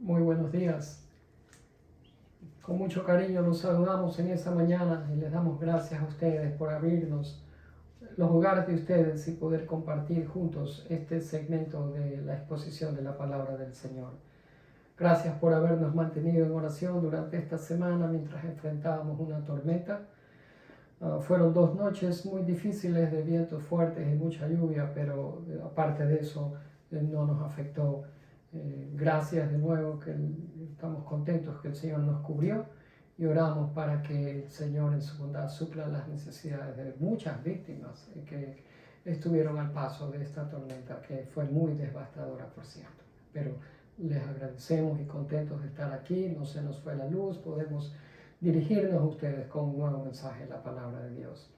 Muy buenos días. Con mucho cariño los saludamos en esta mañana y les damos gracias a ustedes por abrirnos los hogares de ustedes y poder compartir juntos este segmento de la exposición de la palabra del Señor. Gracias por habernos mantenido en oración durante esta semana mientras enfrentábamos una tormenta. Fueron 2 noches muy difíciles de vientos fuertes y mucha lluvia, pero aparte de eso no nos afectó. Gracias de nuevo, que estamos contentos que el Señor nos cubrió y oramos para que el Señor en su bondad supla las necesidades de muchas víctimas que estuvieron al paso de esta tormenta, que fue muy devastadora, por cierto. Pero les agradecemos y contentos de estar aquí. No se nos fue la luz, podemos dirigirnos a ustedes con un nuevo mensaje de la palabra de Dios.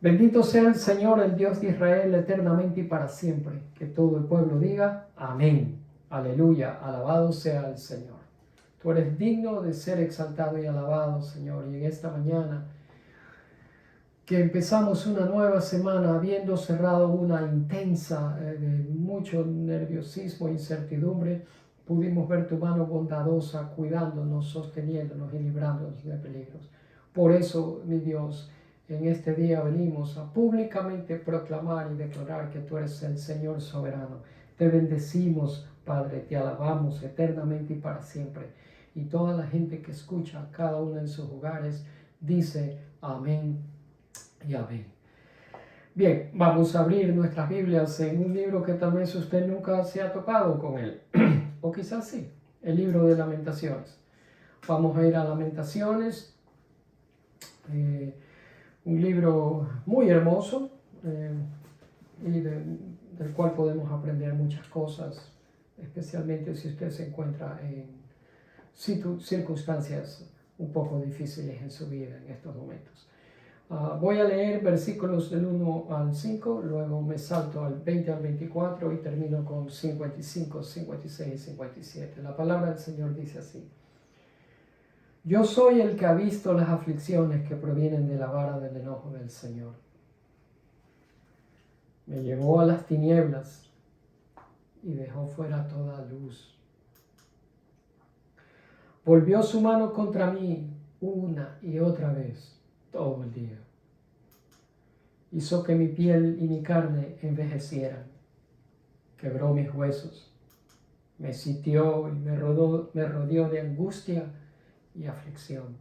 Bendito sea el Señor, el Dios de Israel, eternamente y para siempre. Que todo el pueblo diga amén. Aleluya, alabado sea el Señor. Tú eres digno de ser exaltado y alabado, Señor. Y en esta mañana que empezamos una nueva semana habiendo cerrado una intensa, de mucho nerviosismo e incertidumbre, pudimos ver tu mano bondadosa cuidándonos, sosteniéndonos y librándonos de peligros. Por eso, mi Dios, en este día venimos a públicamente proclamar y declarar que tú eres el Señor soberano. Te bendecimos, Padre, te alabamos eternamente y para siempre. Y toda la gente que escucha, cada uno en sus hogares, dice amén y amén. Bien, vamos a abrir nuestras Biblias en un libro que tal vez usted nunca se ha topado con él, o quizás sí, el libro de Lamentaciones. Vamos a ir a Lamentaciones, un libro muy hermoso y del cual podemos aprender muchas cosas, especialmente si usted se encuentra en circunstancias un poco difíciles en su vida en estos momentos. Voy a leer versículos del 1 al 5, luego me salto al 20 al 24 y termino con 55, 56 y 57. La palabra del Señor dice así: Yo soy el que ha visto las aflicciones que provienen de la vara del enojo del Señor. Me llevó a las tinieblas y dejó fuera toda luz. Volvió su mano contra mí una y otra vez todo el día. Hizo que mi piel y mi carne envejecieran. Quebró mis huesos. Me sitió y me rodeó de angustia y aflicción.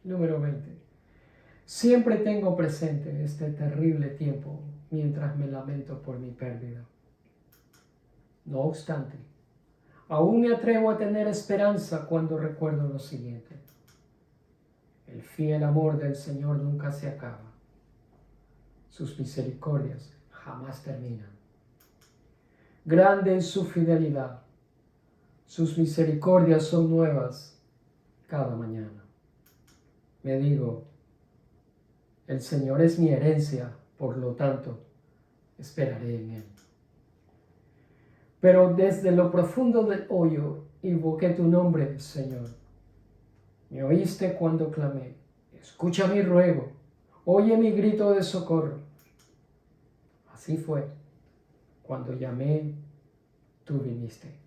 Número 20. Siempre tengo presente este terrible tiempo mientras me lamento por mi pérdida. No obstante, aún me atrevo a tener esperanza cuando recuerdo lo siguiente. El fiel amor del Señor nunca se acaba. Sus misericordias jamás terminan. Grande es su fidelidad. Sus misericordias son nuevas cada mañana. Me digo, el Señor es mi herencia, por lo tanto, esperaré en Él. Pero desde lo profundo del hoyo invoqué tu nombre, Señor. Me oíste cuando clamé. Escucha mi ruego. Oye mi grito de socorro. Así fue. Cuando llamé, tú viniste.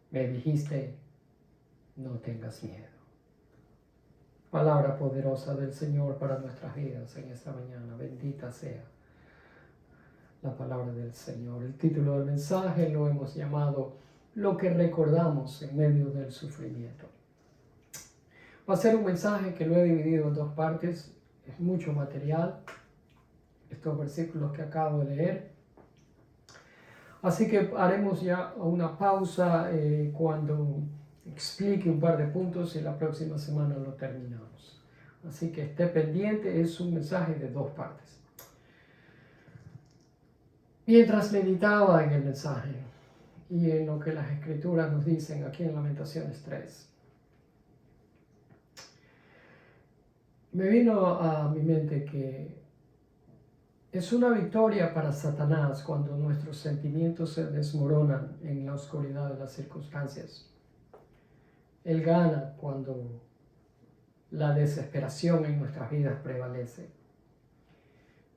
Me dijiste, no tengas miedo. Palabra poderosa del Señor para nuestras vidas en esta mañana. Bendita sea la palabra del Señor. El título del mensaje lo hemos llamado Lo que recordamos en medio del sufrimiento. Va a ser un mensaje que lo he dividido en 2 partes. Es mucho material, estos versículos que acabo de leer. Así que haremos ya una pausa cuando explique un par de puntos y la próxima semana lo terminamos. Así que esté pendiente, es un mensaje de 2 partes. Mientras meditaba en el mensaje y en lo que las Escrituras nos dicen aquí en Lamentaciones 3, me vino a mi mente que es una victoria para Satanás cuando nuestros sentimientos se desmoronan en la oscuridad de las circunstancias. Él gana cuando la desesperación en nuestras vidas prevalece.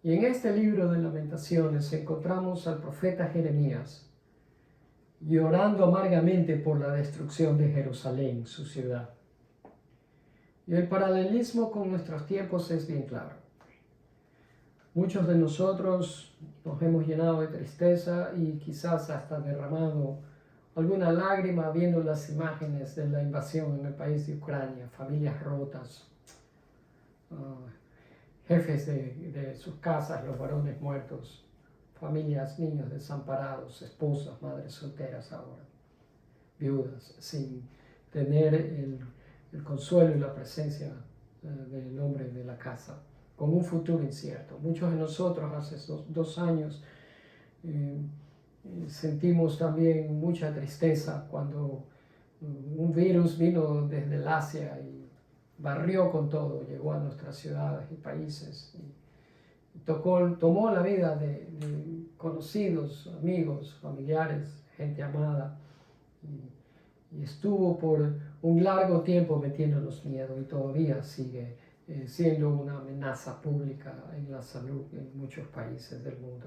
Y en este libro de Lamentaciones encontramos al profeta Jeremías. llorando amargamente por la destrucción de Jerusalén, su ciudad. Y el paralelismo con nuestros tiempos es bien claro. Muchos de nosotros nos hemos llenado de tristeza y quizás hasta derramado alguna lágrima viendo las imágenes de la invasión en el país de Ucrania, familias rotas, jefes de sus casas, los varones muertos, familias, niños desamparados, esposas, madres solteras ahora, viudas, sin tener el consuelo y la presencia del hombre de la casa, con un futuro incierto. Muchos de nosotros hace dos años sentimos también mucha tristeza cuando un virus vino desde el Asia y barrió con todo, llegó a nuestras ciudades y países y tomó la vida de conocidos, amigos, familiares, gente amada y estuvo por un largo tiempo metiéndonos miedo y todavía sigue siendo una amenaza pública en la salud en muchos países del mundo.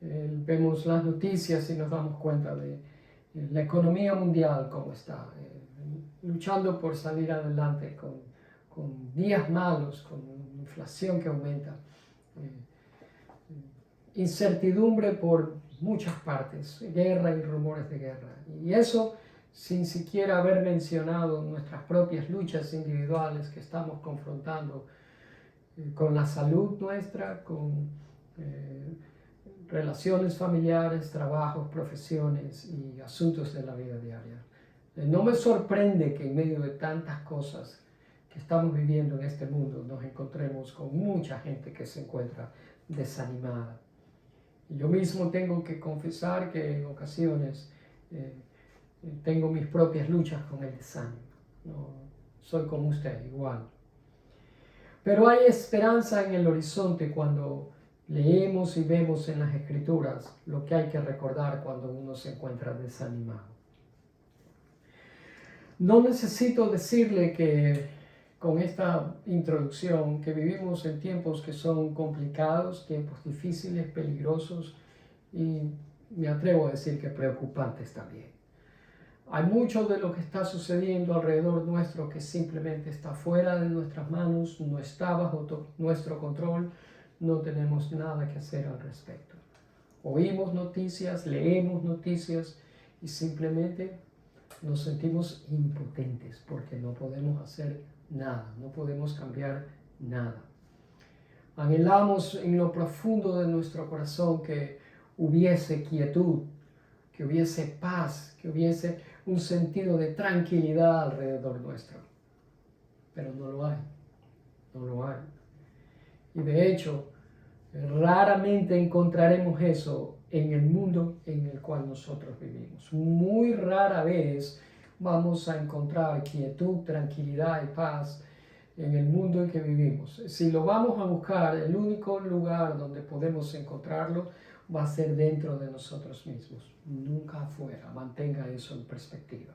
Vemos las noticias y nos damos cuenta de la economía mundial cómo está, luchando por salir adelante con días malos, con inflación que aumenta, incertidumbre por muchas partes, guerra y rumores de guerra. Y eso sin siquiera haber mencionado nuestras propias luchas individuales que estamos confrontando con la salud nuestra, con relaciones familiares, trabajos, profesiones y asuntos de la vida diaria. No me sorprende que en medio de tantas cosas que estamos viviendo en este mundo nos encontremos con mucha gente que se encuentra desanimada. Yo mismo tengo que confesar que en ocasiones tengo mis propias luchas con el desánimo. No soy como usted, igual. Pero hay esperanza en el horizonte cuando leemos y vemos en las Escrituras lo que hay que recordar cuando uno se encuentra desanimado. No necesito decirle que con esta introducción que vivimos en tiempos que son complicados, tiempos difíciles, peligrosos y me atrevo a decir que preocupantes también. Hay mucho de lo que está sucediendo alrededor nuestro que simplemente está fuera de nuestras manos, no está bajo nuestro control, no tenemos nada que hacer al respecto. Oímos noticias, leemos noticias y simplemente nos sentimos impotentes porque no podemos hacer nada, no podemos cambiar nada. Anhelamos en lo profundo de nuestro corazón que hubiese quietud, que hubiese paz, que hubiese un sentido de tranquilidad alrededor nuestro. Pero no lo hay, no lo hay. Y de hecho, raramente encontraremos eso en el mundo en el cual nosotros vivimos. Muy rara vez vamos a encontrar quietud, tranquilidad y paz en el mundo en que vivimos. Si lo vamos a buscar, el único lugar donde podemos encontrarlo va a ser dentro de nosotros mismos, nunca afuera. Mantenga eso en perspectiva.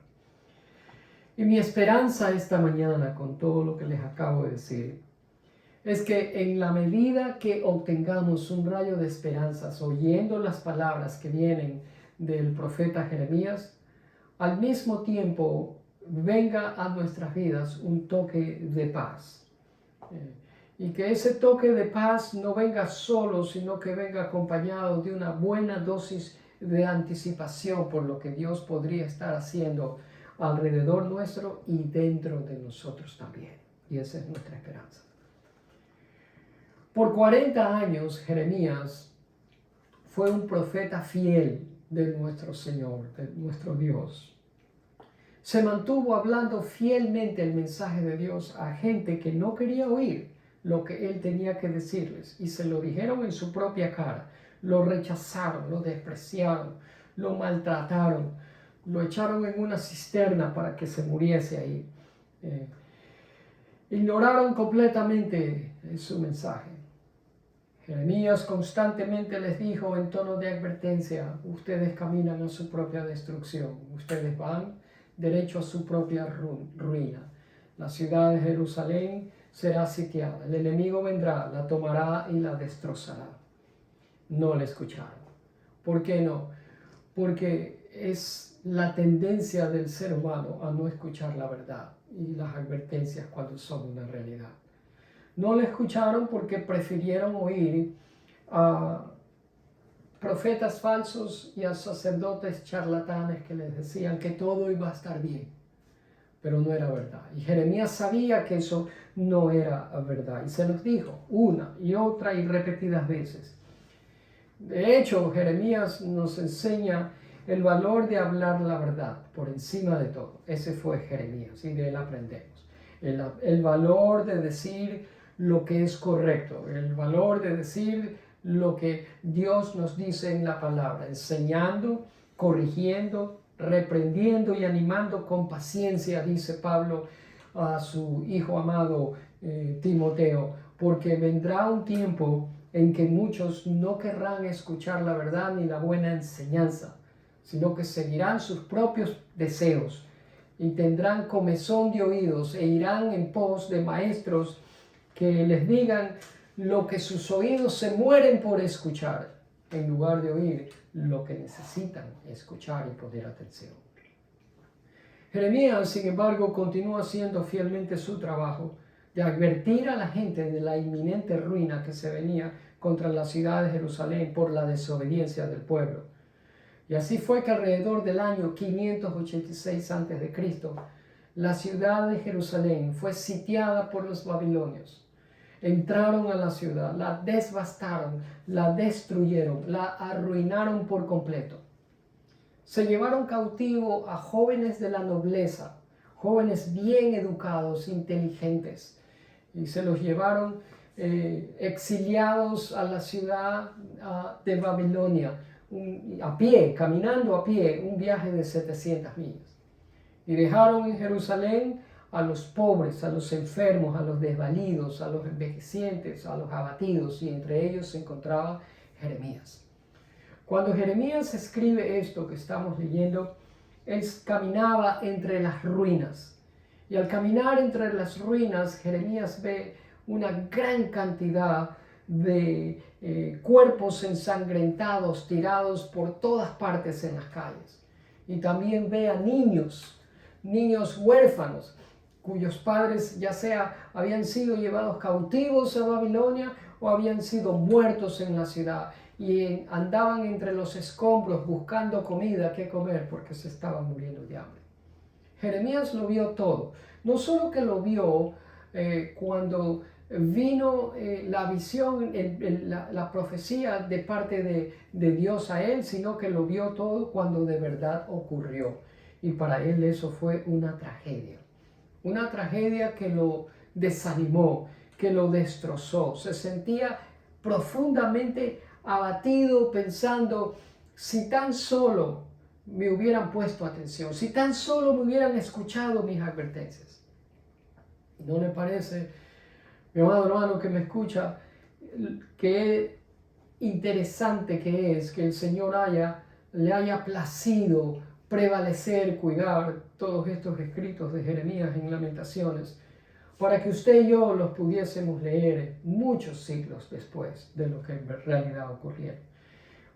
Y mi esperanza esta mañana con todo lo que les acabo de decir es que en la medida que obtengamos un rayo de esperanzas oyendo las palabras que vienen del profeta Jeremías, al mismo tiempo venga a nuestras vidas un toque de paz. Y que ese toque de paz no venga solo, sino que venga acompañado de una buena dosis de anticipación por lo que Dios podría estar haciendo alrededor nuestro y dentro de nosotros también. Y esa es nuestra esperanza. Por 40 años Jeremías fue un profeta fiel de nuestro Señor, de nuestro Dios. Se mantuvo hablando fielmente el mensaje de Dios a gente que no quería oír lo que él tenía que decirles y se lo dijeron en su propia cara. Lo rechazaron, lo despreciaron, lo maltrataron, lo echaron en una cisterna para que se muriese ahí. Ignoraron completamente su mensaje. Jeremías constantemente les dijo en tono de advertencia: ustedes caminan a su propia destrucción, ustedes van derecho a su propia ruina. La ciudad de Jerusalén será sitiada, el enemigo vendrá, la tomará y la destrozará. No le escucharon. ¿Por qué no? Porque es la tendencia del ser humano a no escuchar la verdad y las advertencias cuando son una realidad. No la escucharon porque prefirieron oír a profetas falsos y a sacerdotes charlatanes que les decían que todo iba a estar bien, pero no era verdad. Y Jeremías sabía que eso no era verdad y se los dijo una y otra y repetidas veces. De hecho, Jeremías nos enseña el valor de hablar la verdad por encima de todo. Ese fue Jeremías y de él aprendemos. El valor de decir lo que es correcto, el valor de decir lo que Dios nos dice en la palabra, enseñando, corrigiendo, reprendiendo y animando con paciencia, dice Pablo a su hijo amado Timoteo, porque vendrá un tiempo en que muchos no querrán escuchar la verdad ni la buena enseñanza, sino que seguirán sus propios deseos y tendrán comezón de oídos e irán en pos de maestros que les digan lo que sus oídos se mueren por escuchar, en lugar de oír lo que necesitan escuchar y poner atención. Jeremías, sin embargo, continúa haciendo fielmente su trabajo de advertir a la gente de la inminente ruina que se venía contra la ciudad de Jerusalén por la desobediencia del pueblo. Y así fue que alrededor del año 586 a.C., la ciudad de Jerusalén fue sitiada por los babilonios. Entraron a la ciudad, la devastaron, la destruyeron, la arruinaron por completo. Se llevaron cautivo a jóvenes de la nobleza, jóvenes bien educados, inteligentes, y se los llevaron exiliados a la ciudad de Babilonia, a pie, caminando a pie, un viaje de 700 millas. Y dejaron en Jerusalén a los pobres, a los enfermos, a los desvalidos, a los envejecientes, a los abatidos, y entre ellos se encontraba Jeremías. Cuando Jeremías escribe esto que estamos leyendo, él caminaba entre las ruinas. Y al caminar entre las ruinas, Jeremías ve una gran cantidad de cuerpos ensangrentados, tirados por todas partes en las calles. Y también ve a niños huérfanos, cuyos padres ya sea habían sido llevados cautivos a Babilonia o habían sido muertos en la ciudad y andaban entre los escombros buscando comida que comer porque se estaban muriendo de hambre. Jeremías lo vio todo. No solo que lo vio cuando vino la visión, la profecía de parte de Dios a él, sino que lo vio todo cuando de verdad ocurrió. Y para él eso fue una tragedia que lo desanimó, que lo destrozó. Se sentía profundamente abatido pensando, si tan solo me hubieran puesto atención, si tan solo me hubieran escuchado mis advertencias. ¿No le parece, mi amado hermano que me escucha, qué interesante que es que el Señor le haya placido prevalecer, cuidar todos estos escritos de Jeremías en Lamentaciones, para que usted y yo los pudiésemos leer muchos siglos después de lo que en realidad ocurrió?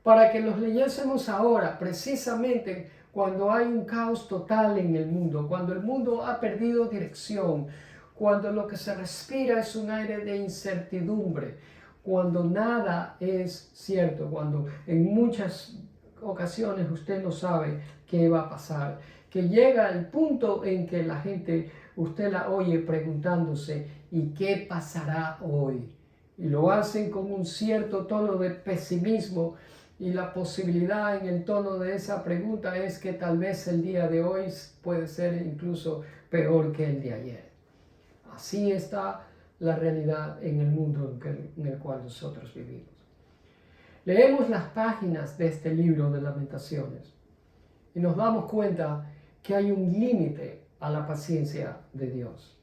Para que los leyésemos ahora, precisamente cuando hay un caos total en el mundo, cuando el mundo ha perdido dirección, cuando lo que se respira es un aire de incertidumbre, cuando nada es cierto, cuando en muchas ocasiones usted no sabe qué va a pasar, que llega el punto en que la gente, usted la oye preguntándose, ¿y qué pasará hoy? Y lo hacen con un cierto tono de pesimismo, y la posibilidad en el tono de esa pregunta es que tal vez el día de hoy puede ser incluso peor que el de ayer. Así está la realidad en el mundo en el cual nosotros vivimos. Leemos las páginas de este libro de Lamentaciones y nos damos cuenta que hay un límite a la paciencia de Dios.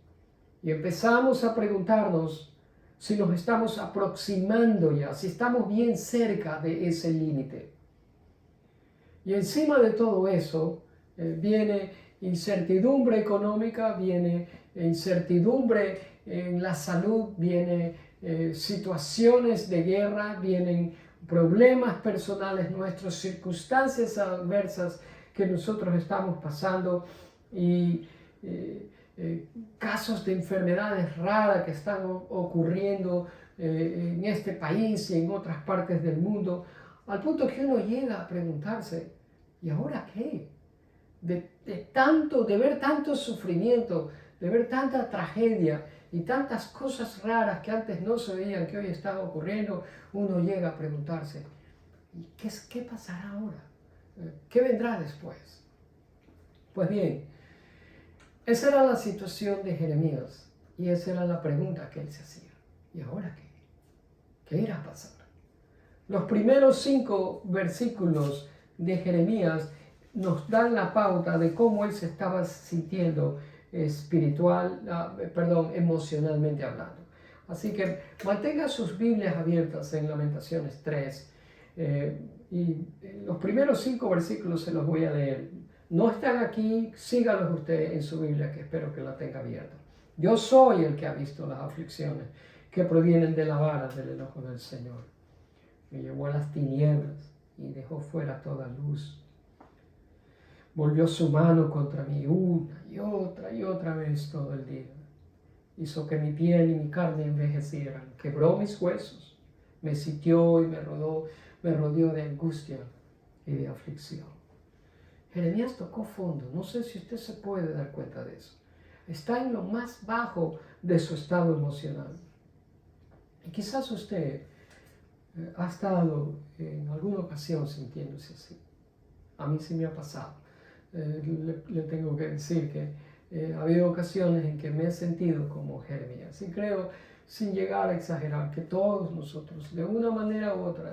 Y empezamos a preguntarnos si nos estamos aproximando ya, si estamos bien cerca de ese límite. Y encima de todo eso viene incertidumbre económica, viene incertidumbre en la salud, viene situaciones de guerra, vienen problemas personales nuestros, circunstancias adversas que nosotros estamos pasando y casos de enfermedades raras que están ocurriendo en este país y en otras partes del mundo, al punto que uno llega a preguntarse, ¿y ahora qué? De ver tanto sufrimiento, de ver tanta tragedia y tantas cosas raras que antes no se veían, que hoy están ocurriendo, uno llega a preguntarse, ¿y qué pasará ahora? ¿Qué vendrá después? Pues bien, esa era la situación de Jeremías y esa era la pregunta que él se hacía. ¿Y ahora qué? ¿Qué irá a pasar? Los primeros 5 versículos de Jeremías nos dan la pauta de cómo él se estaba sintiendo emocionalmente hablando. Así que mantenga sus Biblias abiertas en Lamentaciones 3 y los primeros 5 versículos se los voy a leer. No están aquí, sígalos usted en su Biblia, que espero que la tenga abierta. Yo soy el que ha visto las aflicciones que provienen de la vara del enojo del Señor. Me llevó a las tinieblas y dejó fuera toda luz. Volvió su mano contra mí una y otra vez todo el día. Hizo que mi piel y mi carne envejecieran. Quebró mis huesos. Me sitió y me rodeó de angustia y de aflicción. Jeremías tocó fondo. No sé si usted se puede dar cuenta de eso. Está en lo más bajo de su estado emocional. Y quizás usted ha estado en alguna ocasión sintiéndose así. A mí sí me ha pasado. Le tengo que decir que ha habido ocasiones en que me he sentido como Jeremías. Y creo, sin llegar a exagerar, que todos nosotros, de una manera u otra,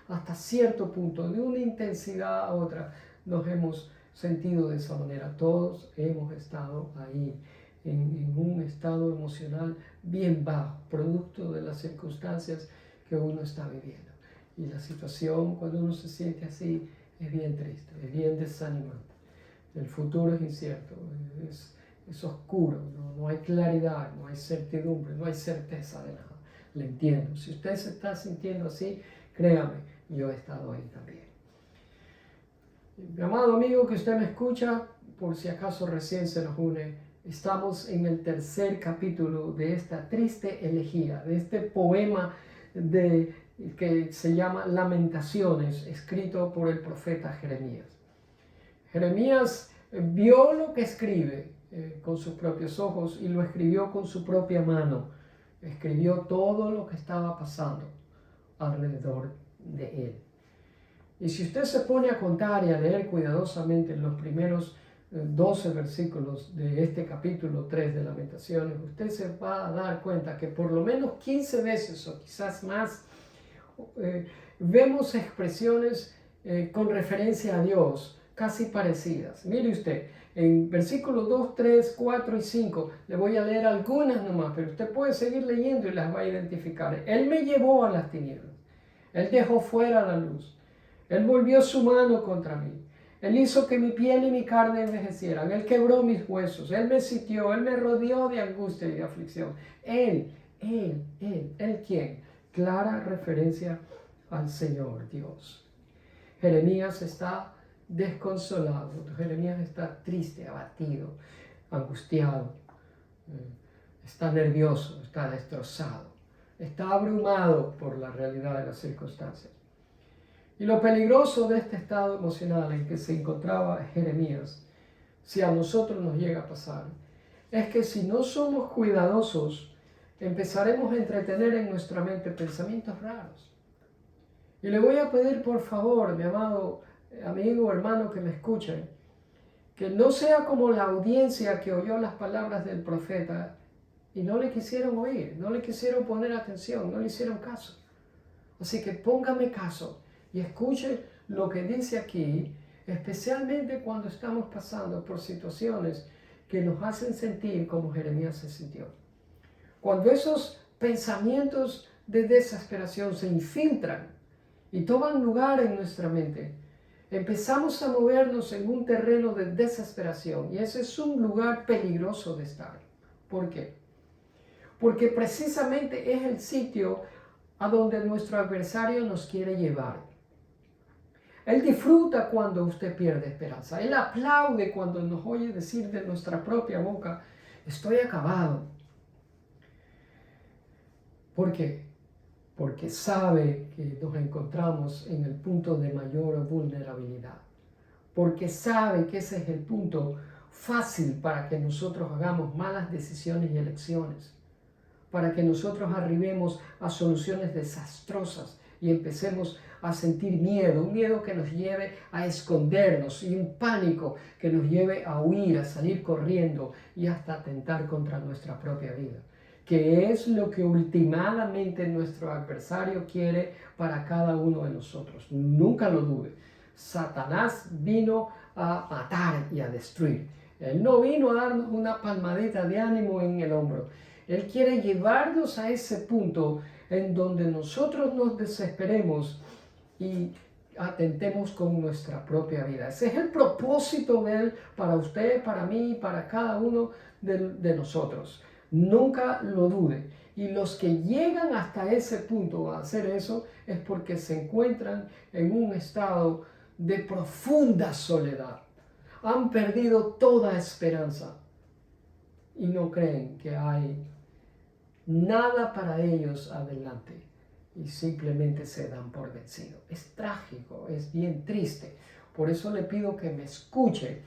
hasta cierto punto, de una intensidad a otra, nos hemos sentido de esa manera. Todos hemos estado ahí, en un estado emocional bien bajo, producto de las circunstancias que uno está viviendo. Y la situación, cuando uno se siente así, es bien triste, es bien desanimante. El futuro es incierto, es oscuro, no hay claridad, no hay certidumbre, no hay certeza de nada. Le entiendo. Si usted se está sintiendo así, créame, yo he estado ahí también. Mi amado amigo que usted me escucha, por si acaso recién se nos une, estamos en el 3er capítulo de esta triste elegía, de este poema que se llama Lamentaciones, escrito por el profeta Jeremías. Jeremías vio lo que escribe con sus propios ojos y lo escribió con su propia mano. Escribió todo lo que estaba pasando alrededor de él. Y si usted se pone a contar y a leer cuidadosamente los primeros 12 versículos de este capítulo 3 de Lamentaciones, usted se va a dar cuenta que por lo menos 15 veces o quizás más vemos expresiones con referencia a Dios casi parecidas. Mire usted, en versículos 2, 3, 4 y 5, le voy a leer algunas nomás, pero usted puede seguir leyendo y las va a identificar. Él me llevó a las tinieblas, Él dejó fuera la luz, Él volvió su mano contra mí, Él hizo que mi piel y mi carne envejecieran, Él quebró mis huesos, Él me sitió, Él me rodeó de angustia y de aflicción. Él, ¿quién? Clara referencia al Señor Dios. Jeremías está desconsolado, Jeremías está triste, abatido, angustiado, está nervioso, está destrozado, está abrumado por la realidad de las circunstancias. Y lo peligroso de este estado emocional en que se encontraba Jeremías, si a nosotros nos llega a pasar, es que si no somos cuidadosos, empezaremos a entretener en nuestra mente pensamientos raros. Y le voy a pedir por favor, mi amado amigo o hermano que me escuchen, que no sea como la audiencia que oyó las palabras del profeta y no le quisieron oír, no le quisieron poner atención, no le hicieron caso. Así que póngame caso y escuche lo que dice aquí, especialmente cuando estamos pasando por situaciones que nos hacen sentir como Jeremías se sintió. Cuando esos pensamientos de desesperación se infiltran y toman lugar en nuestra mente, empezamos a movernos en un terreno de desesperación y ese es un lugar peligroso de estar. ¿Por qué? Porque precisamente es el sitio a donde nuestro adversario nos quiere llevar. Él disfruta cuando usted pierde esperanza. Él aplaude cuando nos oye decir de nuestra propia boca, estoy acabado. ¿Por qué? Porque sabe que nos encontramos en el punto de mayor vulnerabilidad. Porque sabe que ese es el punto fácil para que nosotros hagamos malas decisiones y elecciones. Para que nosotros arribemos a soluciones desastrosas y empecemos a sentir miedo, un miedo que nos lleve a escondernos y un pánico que nos lleve a huir, a salir corriendo y hasta atentar contra nuestra propia vida, que es lo que últimamente nuestro adversario quiere para cada uno de nosotros. Nunca lo dude. Satanás vino a matar y a destruir. Él no vino a darnos una palmadita de ánimo en el hombro. Él quiere llevarnos a ese punto en donde nosotros nos desesperemos y atentemos con nuestra propia vida. Ese es el propósito de Él para usted, para mí, para cada uno de nosotros. Nunca lo dude. Y los que llegan hasta ese punto a hacer eso es porque se encuentran en un estado de profunda soledad. Han perdido toda esperanza y no creen que hay nada para ellos adelante y simplemente se dan por vencido. Es trágico, es bien triste. Por eso le pido que me escuche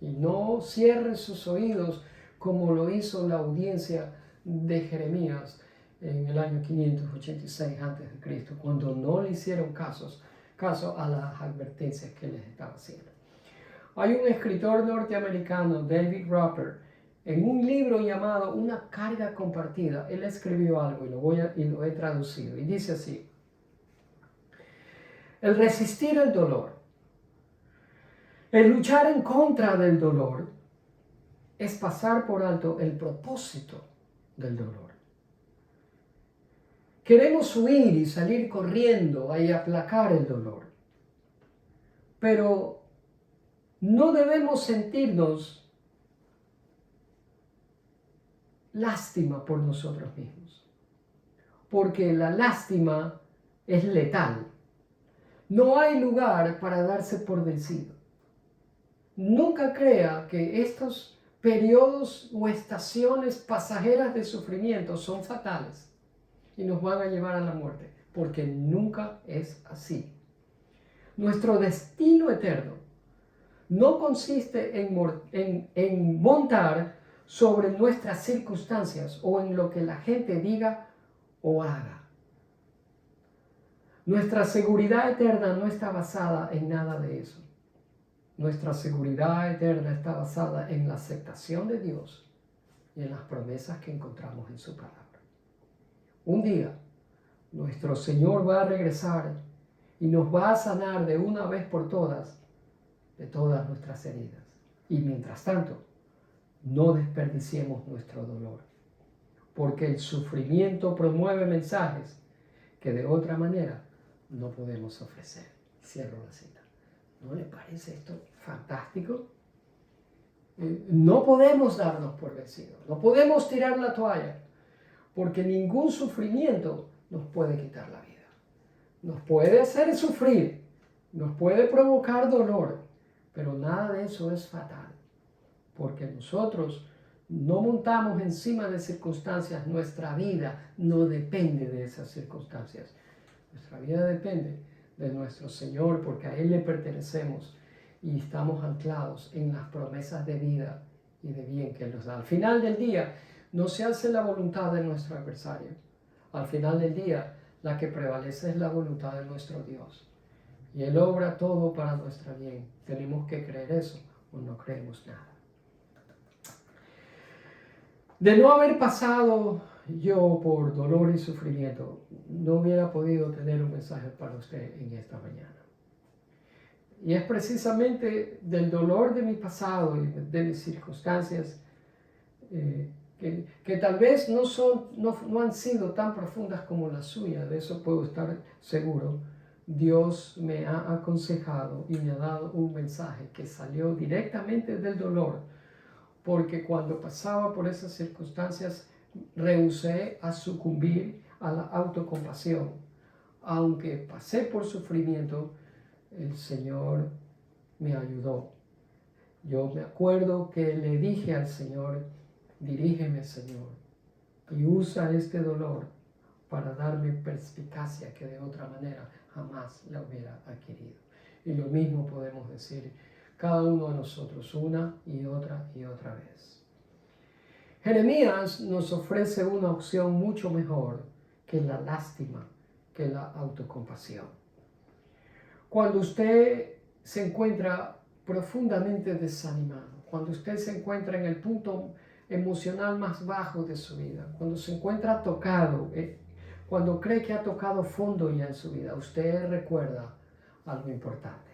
y no cierre sus oídos como lo hizo la audiencia de Jeremías en el año 586 a.C., cuando no le hicieron caso a las advertencias que les estaba haciendo. Hay un escritor norteamericano, David Roper, en un libro llamado Una carga compartida, él escribió algo y lo he traducido. Y dice así: el resistir el dolor, el luchar en contra del dolor, es pasar por alto el propósito del dolor. Queremos huir y salir corriendo y aplacar el dolor, pero no debemos sentirnos lástima por nosotros mismos, porque la lástima es letal. No hay lugar para darse por vencido. Nunca crea que estos periodos o estaciones pasajeras de sufrimiento son fatales y nos van a llevar a la muerte, porque nunca es así. Nuestro destino eterno no consiste en montar sobre nuestras circunstancias o en lo que la gente diga o haga. Nuestra seguridad eterna no está basada en nada de eso. Nuestra seguridad eterna está basada en la aceptación de Dios y en las promesas que encontramos en su palabra. Un día, nuestro Señor va a regresar y nos va a sanar de una vez por todas de todas nuestras heridas. Y mientras tanto, no desperdiciemos nuestro dolor, porque el sufrimiento promueve mensajes que de otra manera no podemos ofrecer. Cierro la cita. ¿No le parece esto fantástico? No podemos darnos por vencidos, no podemos tirar la toalla, porque ningún sufrimiento nos puede quitar la vida. Nos puede hacer sufrir, nos puede provocar dolor, pero nada de eso es fatal, porque nosotros no montamos encima de circunstancias. Nuestra vida no depende de esas circunstancias. Nuestra vida depende de nuestro Señor, porque a Él le pertenecemos y estamos anclados en las promesas de vida y de bien que Él nos da. Al final del día, no se hace la voluntad de nuestro adversario. Al final del día, la que prevalece es la voluntad de nuestro Dios. Y Él obra todo para nuestro bien. Tenemos que creer eso o no creemos nada. De no haber pasado yo por dolor y sufrimiento, no hubiera podido tener un mensaje para usted en esta mañana. Y es precisamente del dolor de mi pasado y de mis circunstancias que tal vez no han sido tan profundas como las suyas, de eso puedo estar seguro. Dios me ha aconsejado y me ha dado un mensaje que salió directamente del dolor, porque cuando pasaba por esas circunstancias rehusé a sucumbir a la autocompasión. Aunque pasé por sufrimiento, el Señor me ayudó. Yo me acuerdo que le dije al Señor, dirígeme, Señor, y usa este dolor para darme perspicacia que de otra manera jamás la hubiera adquirido. Y lo mismo podemos decir cada uno de nosotros una y otra vez. Jeremías nos ofrece una opción mucho mejor que la lástima, que la autocompasión. Cuando usted se encuentra profundamente desanimado, cuando usted se encuentra en el punto emocional más bajo de su vida, cuando se encuentra tocado, cuando cree que ha tocado fondo ya en su vida, usted recuerda algo importante.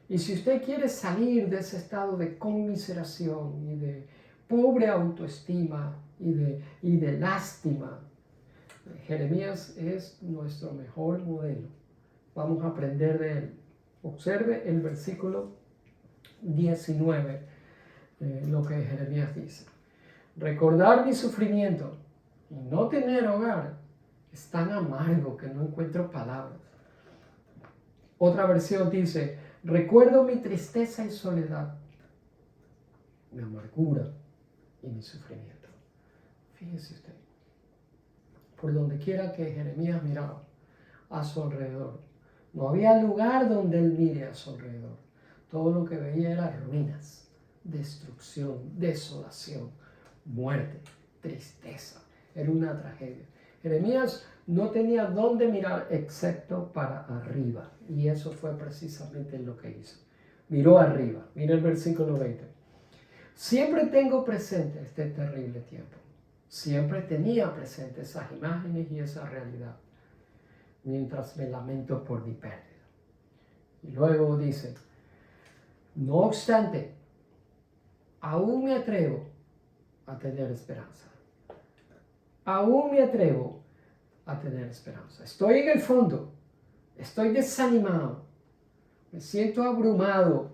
Y si usted quiere salir de ese estado de conmiseración y de pobre autoestima y de lástima, Jeremías es nuestro mejor modelo. Vamos a aprender de él. Observe el versículo 19, lo que Jeremías dice. Recordar mi sufrimiento y no tener hogar es tan amargo que no encuentro palabras. Otra versión dice, recuerdo mi tristeza y soledad, mi amargura y mi sufrimiento. Fíjese usted, por donde quiera que Jeremías miraba a su alrededor, no había lugar donde él mire a su alrededor. Todo lo que veía era ruinas, destrucción, desolación, muerte, tristeza. Era una tragedia. Jeremías no tenía dónde mirar excepto para arriba. Y eso fue precisamente lo que hizo. Miró arriba. Mira el versículo 20. Siempre tengo presente este terrible tiempo. Siempre tenía presente esas imágenes y esa realidad, mientras me lamento por mi pérdida. Y luego dice, no obstante, aún me atrevo a tener esperanza. Aún me atrevo a tener esperanza. Estoy en el fondo, estoy desanimado, me siento abrumado,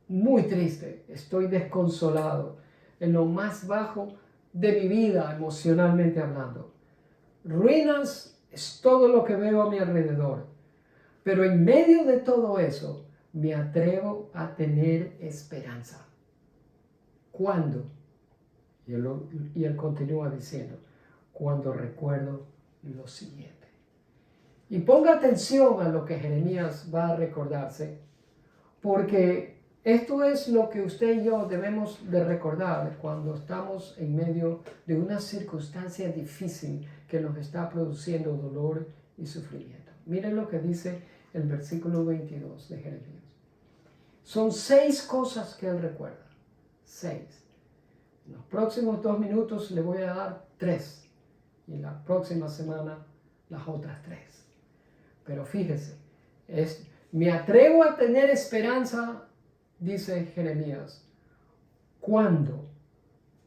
muy triste, estoy desconsolado, en lo más bajo de mi vida emocionalmente hablando. Ruinas es todo lo que veo a mi alrededor, pero en medio de todo eso me atrevo a tener esperanza. ¿Cuándo? Y él continúa diciendo, cuando recuerdo lo siguiente. Y ponga atención a lo que Jeremías va a recordarse, porque esto es lo que usted y yo debemos de recordar cuando estamos en medio de una circunstancia difícil que nos está produciendo dolor y sufrimiento. Miren lo que dice el versículo 22 de Jeremías. Son 6 cosas que él recuerda. 6. En los próximos 2 minutos le voy a dar 3. Y la próxima semana las otras 3. Pero fíjese, me atrevo a tener esperanza, dice Jeremías. ¿Cuándo?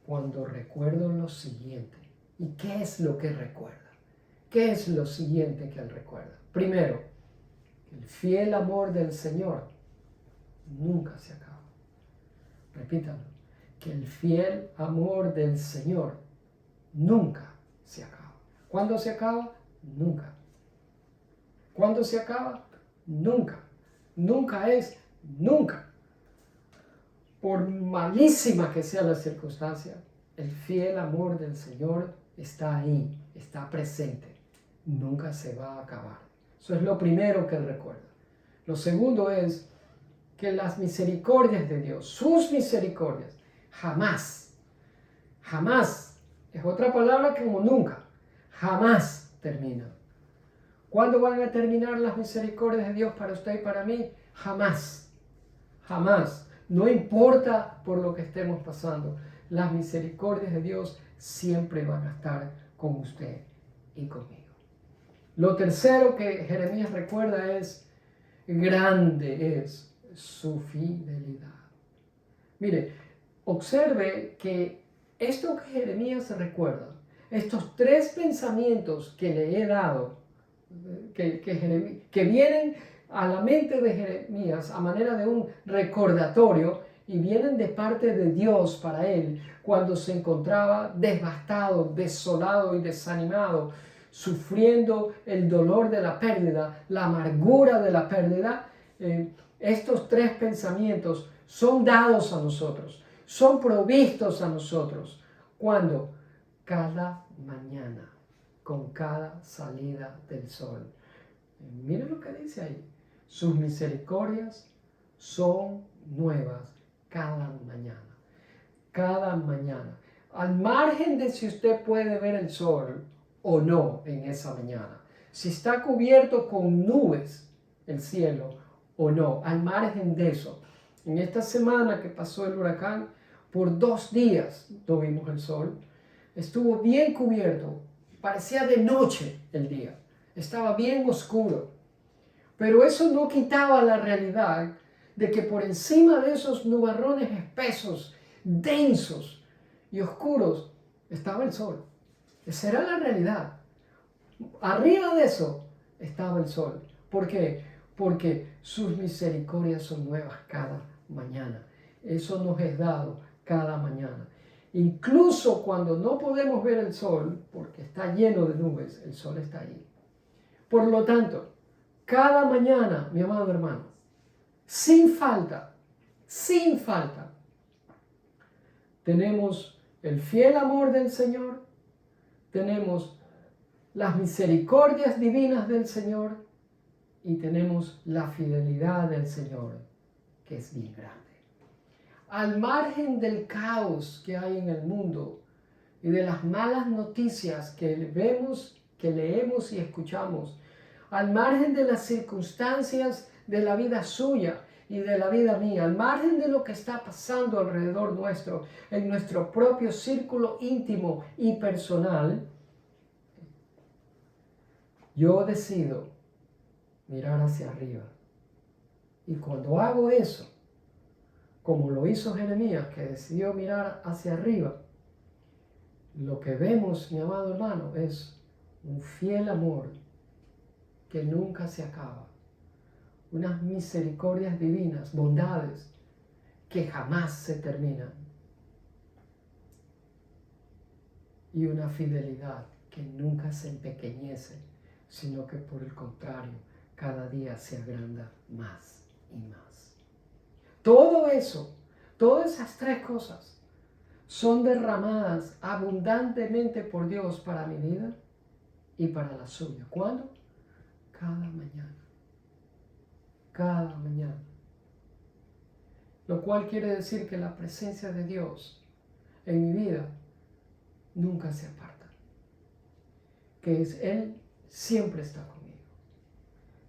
Cuando recuerdo lo siguiente. ¿Y qué es lo que recuerda? ¿Qué es lo siguiente que él recuerda? Primero, el fiel amor del Señor nunca se acaba. Repítalo, que el fiel amor del Señor nunca se acaba. ¿Cuándo se acaba? Nunca. ¿Cuándo se acaba? Nunca. Nunca es nunca. Por malísima que sea la circunstancia, el fiel amor del Señor está ahí, está presente. Nunca se va a acabar. Eso es lo primero que él recuerda. Lo segundo es que las misericordias de Dios, sus misericordias, jamás, es otra palabra que como nunca, jamás terminan. ¿Cuándo van a terminar las misericordias de Dios para usted y para mí? Jamás, jamás. No importa por lo que estemos pasando, las misericordias de Dios siempre van a estar con usted y conmigo. Lo tercero que Jeremías recuerda es, grande es su fidelidad. Mire, observe que esto que Jeremías recuerda, estos 3 pensamientos que le he dado, que vienen a la mente de Jeremías a manera de un recordatorio y vienen de parte de Dios para él cuando se encontraba devastado, desolado y desanimado, sufriendo el dolor de la pérdida, la amargura de la pérdida, estos tres pensamientos son dados a nosotros, son provistos a nosotros. ¿Cuándo? Cada mañana, con cada salida del sol. Miren lo que dice ahí. Sus misericordias son nuevas cada mañana. Cada mañana. Al margen de si usted puede ver el sol o no en esa mañana. Si está cubierto con nubes el cielo o no. Al margen de eso. En esta semana que pasó el huracán, por 2 días no vimos el sol. Estuvo bien cubierto. Parecía de noche el día. Estaba bien oscuro. Pero eso no quitaba la realidad de que por encima de esos nubarrones espesos, densos y oscuros, estaba el sol. Esa era la realidad. Arriba de eso estaba el sol. ¿Por qué? Porque sus misericordias son nuevas cada mañana. Eso nos es dado cada mañana. Incluso cuando no podemos ver el sol, porque está lleno de nubes, el sol está ahí. Por lo tanto, cada mañana, mi amado hermano, sin falta, tenemos el fiel amor del Señor, tenemos las misericordias divinas del Señor y tenemos la fidelidad del Señor, que es bien grande. Al margen del caos que hay en el mundo y de las malas noticias que vemos, que leemos y escuchamos, al margen de las circunstancias de la vida suya y de la vida mía, al margen de lo que está pasando alrededor nuestro, en nuestro propio círculo íntimo y personal, yo decido mirar hacia arriba. Y cuando hago eso, como lo hizo Jeremías, que decidió mirar hacia arriba, lo que vemos, mi amado hermano, es un fiel amor que nunca se acaba. Unas misericordias divinas, bondades que jamás se terminan. Y una fidelidad que nunca se empequeñece, sino que por el contrario, cada día se agranda más y más. Todo eso, todas esas tres cosas, son derramadas abundantemente por Dios para mi vida y para la suya. ¿Cuándo? Cada mañana. Cada mañana. Lo cual quiere decir que la presencia de Dios en mi vida nunca se aparta. Que Él siempre está conmigo.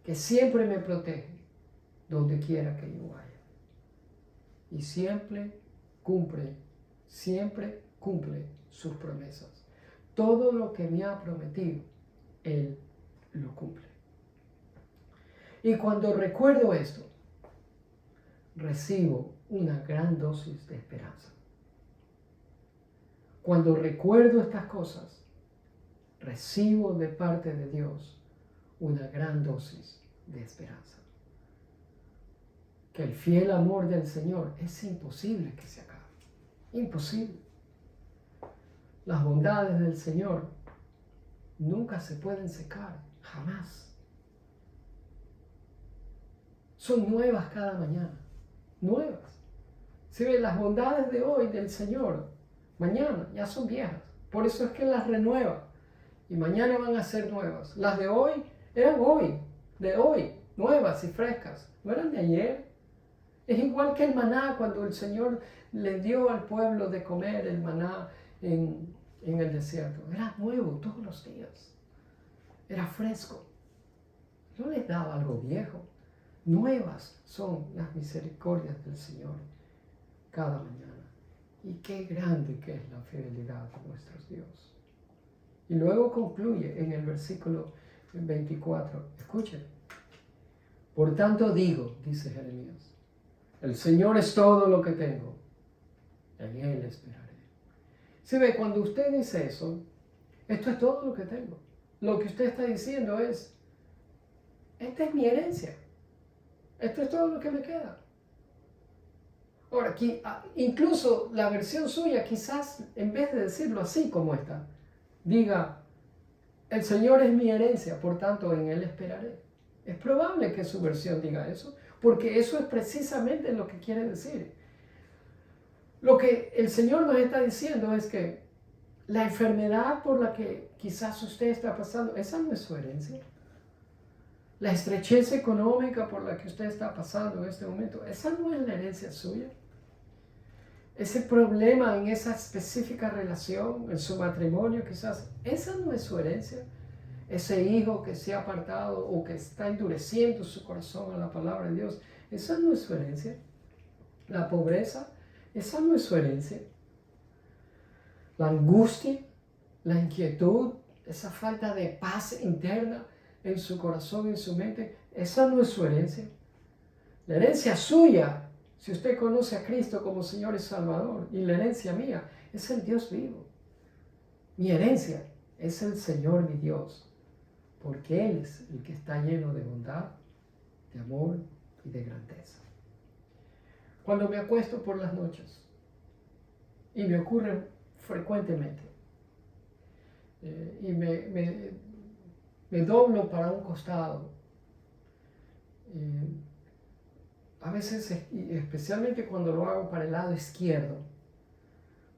Que siempre me protege donde quiera que yo vaya. Y siempre cumple sus promesas. Todo lo que me ha prometido, Él lo cumple. Y cuando recuerdo esto, recibo una gran dosis de esperanza. Cuando recuerdo estas cosas, recibo de parte de Dios una gran dosis de esperanza. Que el fiel amor del Señor es imposible que se acabe. Imposible. Las bondades del Señor nunca se pueden secar, jamás. Son nuevas cada mañana, nuevas. Si ven, las bondades de hoy del Señor, mañana ya son viejas. Por eso es que las renueva. Y mañana van a ser nuevas. Las de hoy eran hoy, de hoy, nuevas y frescas. No eran de ayer. Es igual que el maná, cuando el Señor le dio al pueblo de comer el maná en el desierto. Era nuevo todos los días. Era fresco. No les daba algo viejo. Nuevas son las misericordias del Señor cada mañana. Y qué grande que es la fidelidad de nuestro Dios. Y luego concluye en el versículo 24. Escuchen. Por tanto digo, dice Jeremías, el Señor es todo lo que tengo. En Él esperaré. ¿Se ve? Cuando usted dice eso, esto es todo lo que tengo. Lo que usted está diciendo es, esta es mi herencia. Esto es todo lo que me queda. Ahora, aquí, incluso la versión suya, quizás en vez de decirlo así como esta, diga, El Señor es mi herencia, por tanto en Él esperaré. Es probable que su versión diga eso, porque eso es precisamente lo que quiere decir. Lo que el Señor nos está diciendo es que la enfermedad por la que quizás usted está pasando, esa no es su herencia. La estrechez económica por la que usted está pasando en este momento, esa no es la herencia suya. Ese problema en esa específica relación, en su matrimonio quizás, esa no es su herencia. Ese hijo que se ha apartado o que está endureciendo su corazón a la palabra de Dios, esa no es su herencia. La pobreza, esa no es su herencia. La angustia, la inquietud, esa falta de paz interna en su corazón y en su mente, esa no es su herencia. La herencia suya, si usted conoce a Cristo como Señor y Salvador, y la herencia mía, es el Dios vivo. Mi herencia es el Señor mi Dios, porque Él es el que está lleno de bondad, de amor y de grandeza. Cuando me acuesto por las noches, y me ocurre frecuentemente, y me doblo para un costado, a veces, especialmente cuando lo hago para el lado izquierdo,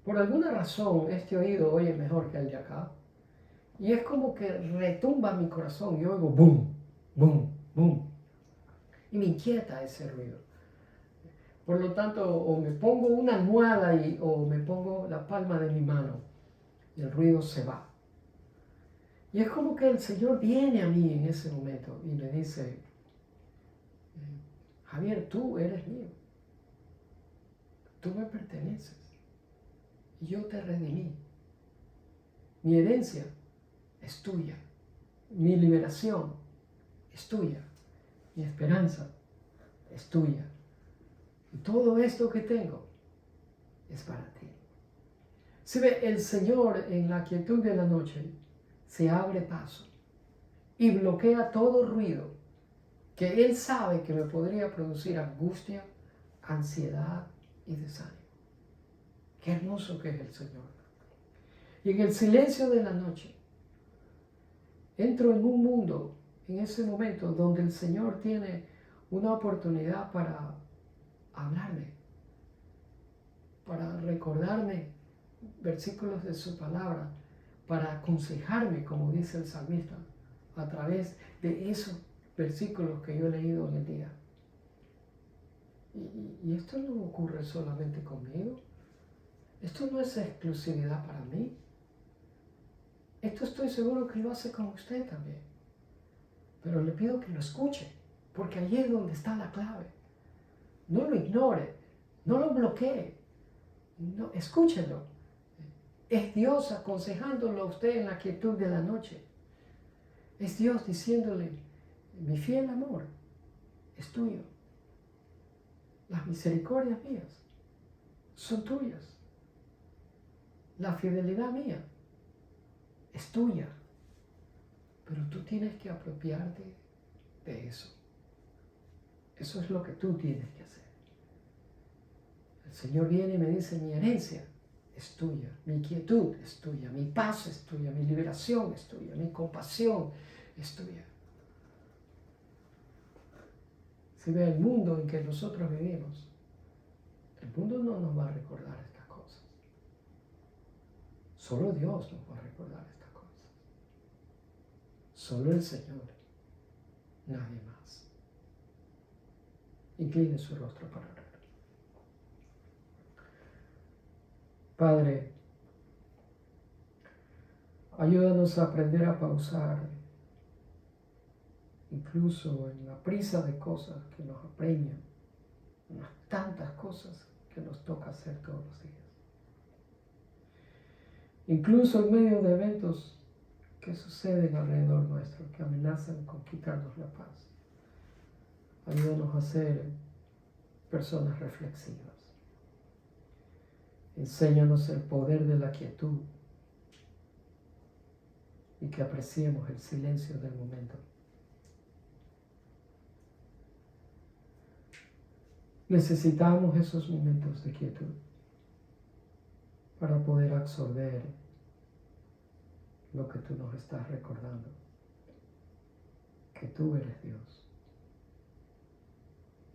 por alguna razón este oído oye mejor que el de acá, y es como que retumba mi corazón y oigo boom, boom, boom, y me inquieta ese ruido. Por lo tanto, o me pongo una almohada o me pongo la palma de mi mano y el ruido se va. Y es como que el Señor viene a mí en ese momento y me dice, Javier, tú eres mío, tú me perteneces y yo te redimí. Mi herencia es tuya, mi liberación es tuya, mi esperanza es tuya. Y todo esto que tengo es para ti. Si ve, el Señor en la quietud de la noche se abre paso y bloquea todo ruido que Él sabe que me podría producir angustia, ansiedad y desánimo. Qué hermoso que es el Señor. Y en el silencio de la noche, entro en un mundo, en ese momento, donde el Señor tiene una oportunidad para hablarme, para recordarme versículos de su palabra, para aconsejarme, como dice el salmista, a través de esos versículos que yo he leído en el día. Y esto no ocurre solamente conmigo. Esto no es exclusividad para mí. Esto estoy seguro que lo hace con usted también. Pero le pido que lo escuche, porque allí es donde está la clave. No lo ignore, no lo bloquee. No, escúchelo. Es Dios aconsejándolo a usted en la quietud de la noche. Es Dios diciéndole, mi fiel amor es tuyo. Las misericordias mías son tuyas. La fidelidad mía es tuya. Pero tú tienes que apropiarte de eso. Eso es lo que tú tienes que hacer. El Señor viene y me dice, mi herencia es tuya, mi quietud es tuya, mi paz es tuya, mi liberación es tuya, mi compasión es tuya. Si ve el mundo en que nosotros vivimos, el mundo no nos va a recordar estas cosas. Solo Dios nos va a recordar estas cosas. Solo el Señor, nadie más. Incline su rostro para orar. Padre, ayúdanos a aprender a pausar, incluso en la prisa de cosas que nos apremian, en las tantas cosas que nos toca hacer todos los días. Incluso en medio de eventos que suceden alrededor nuestro, que amenazan con quitarnos la paz. Ayúdanos a ser personas reflexivas. Enséñanos el poder de la quietud y que apreciemos el silencio del momento. Necesitamos esos momentos de quietud para poder absorber lo que tú nos estás recordando, que tú eres Dios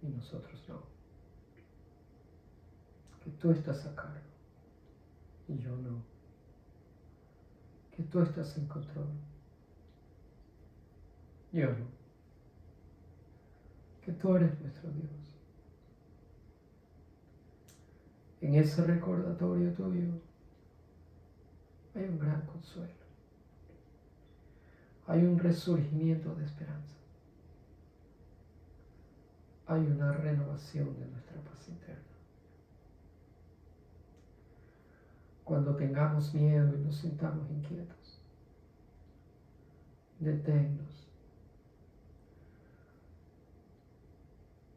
y nosotros no, que tú estás a cargo y yo no, que tú estás en control, yo no, que tú eres nuestro Dios. En ese recordatorio tuyo hay un gran consuelo, hay un resurgimiento de esperanza, hay una renovación de nuestra paz interna. Cuando tengamos miedo y nos sintamos inquietos, deténnos.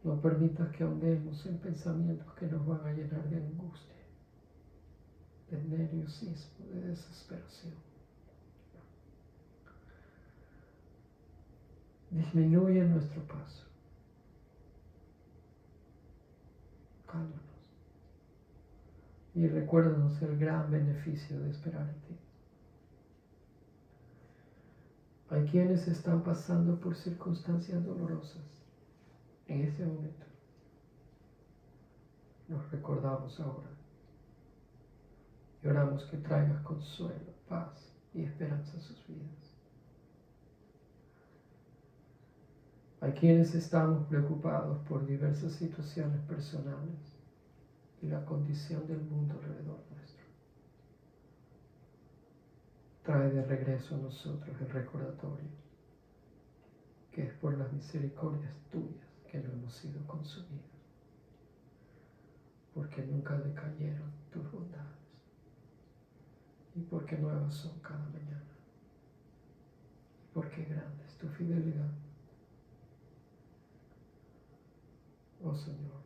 No permitas que ahondemos en pensamientos que nos van a llenar de angustia, de nerviosismo, de desesperación. Disminuye nuestro paso. Cálmanos. Y recuérdanos el gran beneficio de esperar en ti. Hay quienes están pasando por circunstancias dolorosas en este momento. Nos recordamos ahora y oramos que traigas consuelo, paz y esperanza a sus vidas. Hay quienes estamos preocupados por diversas situaciones personales y la condición del mundo alrededor nuestro. Trae de regreso a nosotros el recordatorio que es por las misericordias tuyas que no hemos sido consumidos, porque nunca decayeron tus bondades y porque nuevas son cada mañana, y porque grande es tu fidelidad. Oh Señor,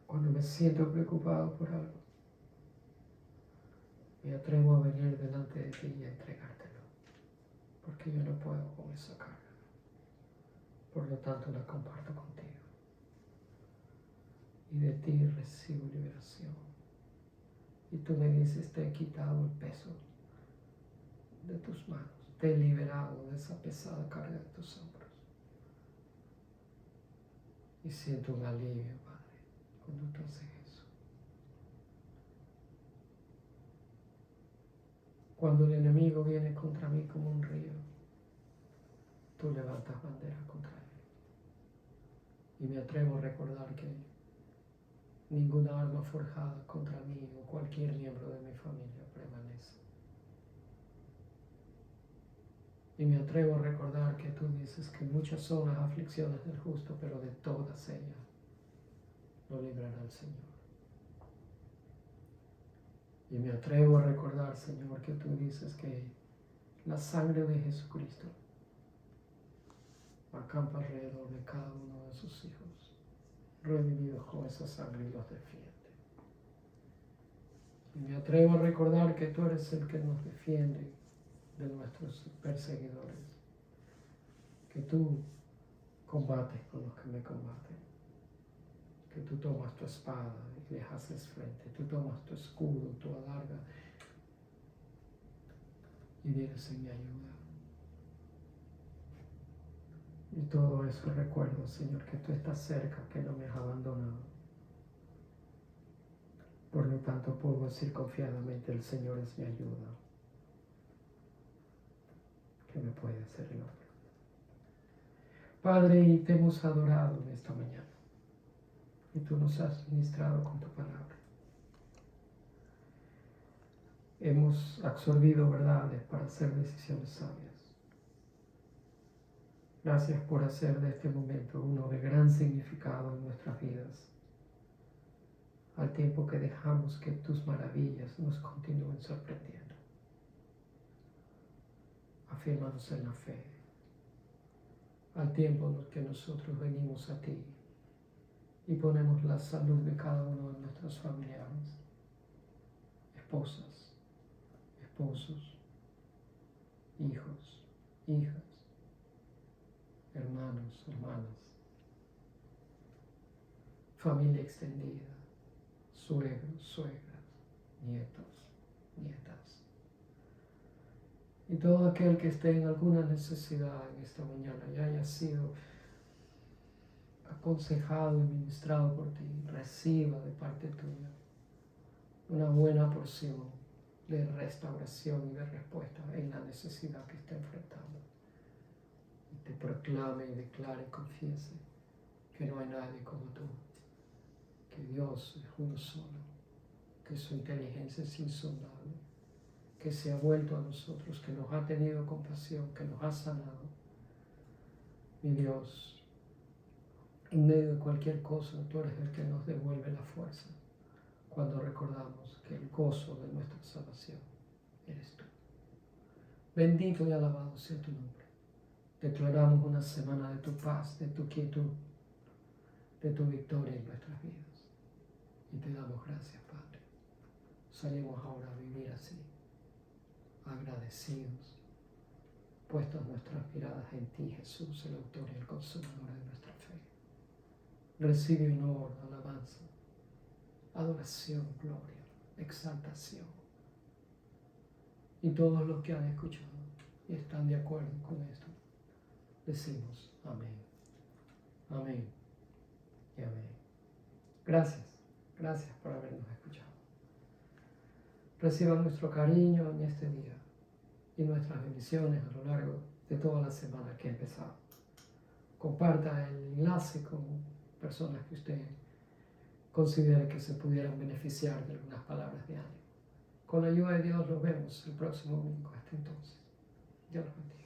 cuando me siento preocupado por algo, me atrevo a venir delante de ti y a entregártelo, porque yo no puedo con esa carga. Por lo tanto, la comparto contigo. Y de ti recibo liberación. Y tú me dices, te he quitado el peso de tus manos, te he liberado de esa pesada carga de tus hombros. Y siento un alivio, Padre, cuando tú haces eso. Cuando el enemigo viene contra mí como un río, tú levantas bandera contra él. Y me atrevo a recordar que ninguna arma forjada contra mí o cualquier miembro de mi familia permanece. Y me atrevo a recordar que tú dices que muchas son las aflicciones del justo, pero de todas ellas lo librará el Señor. Y me atrevo a recordar, Señor, que tú dices que la sangre de Jesucristo acampa alrededor de cada uno de sus hijos, redimidos con esa sangre y los defiende. Y me atrevo a recordar que tú eres el que nos defiende de nuestros perseguidores, que tú combates con los que me combaten, que tú tomas tu espada y les haces frente, tú tomas tu escudo, tu adarga y vienes en mi ayuda. Y todo eso recuerdo, Señor, que tú estás cerca, que no me has abandonado. Por lo tanto, puedo decir confiadamente, el Señor es mi ayuda, que me puede hacer el hombre. Padre, y te hemos adorado en esta mañana, y tú nos has ministrado con tu palabra. Hemos absorbido verdades para hacer decisiones sabias. Gracias por hacer de este momento uno de gran significado en nuestras vidas, al tiempo que dejamos que tus maravillas nos continúen sorprendiendo. Afírmanos en la fe, al tiempo en el que nosotros venimos a ti y ponemos la salud de cada uno de nuestros familiares, esposas, esposos, hijos, hijas, hermanos, hermanas, familia extendida, suegros, suegras, nietos, nietas. Y todo aquel que esté en alguna necesidad en esta mañana y haya sido aconsejado y ministrado por ti, reciba de parte tuya una buena porción de restauración y de respuesta en la necesidad que está enfrentando. Y te proclame y declare y confiese que no hay nadie como tú, que Dios es uno solo, que su inteligencia es insondable, que se ha vuelto a nosotros, que nos ha tenido compasión, que nos ha sanado. Mi Dios, en medio de cualquier cosa, tú eres el que nos devuelve la fuerza cuando recordamos que el gozo de nuestra salvación eres tú. Bendito y alabado sea tu nombre. Declaramos una semana de tu paz, de tu quietud, de tu victoria en nuestras vidas. Y te damos gracias, Padre. Salimos ahora a vivir así, agradecidos, puestos nuestras miradas en ti, Jesús, el autor y el consumador de nuestra fe. Recibe honor, alabanza, adoración, gloria, exaltación. Y todos los que han escuchado y están de acuerdo con esto, decimos amén. Amén y amén. Gracias por habernos escuchado. Reciban nuestro cariño en este día y nuestras bendiciones a lo largo de toda la semana que ha empezado. Comparta el enlace con personas que usted considere que se pudieran beneficiar de algunas palabras de ánimo. Con la ayuda de Dios nos vemos el próximo domingo. Hasta entonces. Dios los bendiga.